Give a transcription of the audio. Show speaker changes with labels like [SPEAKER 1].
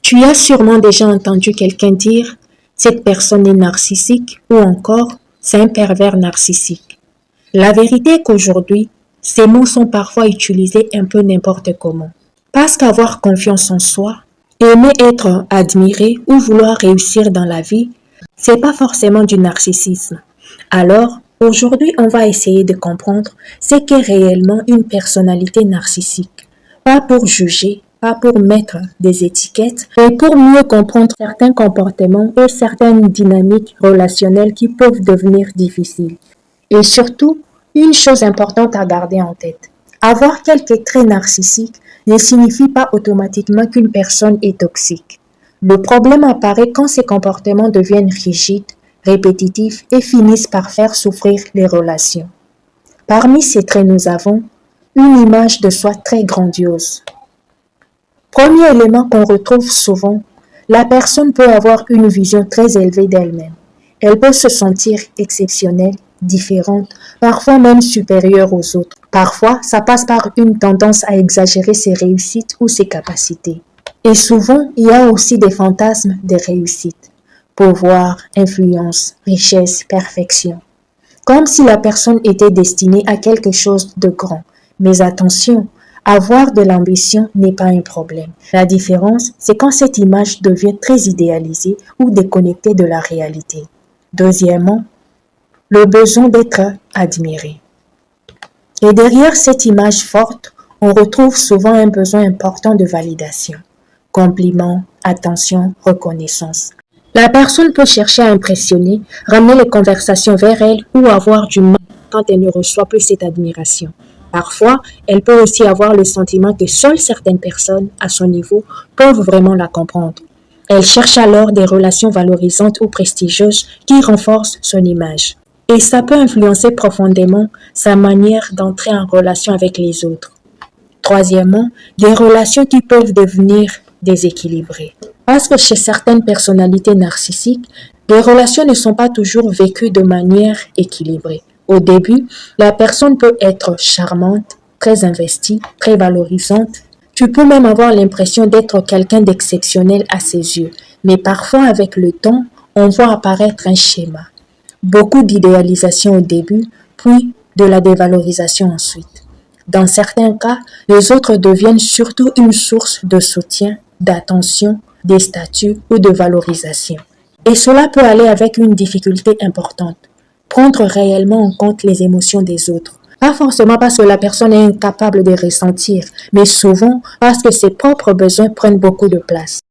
[SPEAKER 1] Tu as sûrement déjà entendu quelqu'un dire cette personne est narcissique ou encore c'est un pervers narcissique. La vérité est qu'aujourd'hui, ces mots sont parfois utilisés un peu n'importe comment. Parce qu'avoir confiance en soi, aimer être admiré ou vouloir réussir dans la vie, c'est pas forcément du narcissisme. Alors, aujourd'hui, on va essayer de comprendre ce qu'est réellement une personnalité narcissique. Pas pour juger, pas pour mettre des étiquettes, mais pour mieux comprendre certains comportements et certaines dynamiques relationnelles qui peuvent devenir difficiles. Et surtout, une chose importante à garder en tête. Avoir quelques traits narcissiques ne signifie pas automatiquement qu'une personne est toxique. Le problème apparaît quand ces comportements deviennent rigides, répétitifs et finissent par faire souffrir les relations. Parmi ces traits, nous avons une image de soi très grandiose. Premier élément qu'on retrouve souvent, la personne peut avoir une vision très élevée d'elle-même. Elle peut se sentir exceptionnelle, différente, parfois même supérieure aux autres. Parfois, ça passe par une tendance à exagérer ses réussites ou ses capacités. Et souvent, il y a aussi des fantasmes de réussite. Pouvoir, influence, richesse, perfection. Comme si la personne était destinée à quelque chose de grand. Mais attention, avoir de l'ambition n'est pas un problème. La différence, c'est quand cette image devient très idéalisée ou déconnectée de la réalité. Deuxièmement, le besoin d'être admiré. Et derrière cette image forte, on retrouve souvent un besoin important de validation. Compliments, attention, reconnaissance. La personne peut chercher à impressionner, ramener les conversations vers elle ou avoir du mal quand elle ne reçoit plus cette admiration. Parfois, elle peut aussi avoir le sentiment que seules certaines personnes à son niveau peuvent vraiment la comprendre. Elle cherche alors des relations valorisantes ou prestigieuses qui renforcent son image. Et ça peut influencer profondément sa manière d'entrer en relation avec les autres. Troisièmement, des relations qui peuvent devenir déséquilibrées. Parce que chez certaines personnalités narcissiques, les relations ne sont pas toujours vécues de manière équilibrée. Au début, la personne peut être charmante, très investie, très valorisante. Tu peux même avoir l'impression d'être quelqu'un d'exceptionnel à ses yeux. Mais parfois, avec le temps, on voit apparaître un schéma. Beaucoup d'idéalisation au début, puis de la dévalorisation ensuite. Dans certains cas, les autres deviennent surtout une source de soutien, d'attention, de statut ou de valorisation. Et cela peut aller avec une difficulté importante. Prendre réellement en compte les émotions des autres. Pas forcément parce que la personne est incapable de ressentir, mais souvent parce que ses propres besoins prennent beaucoup de place.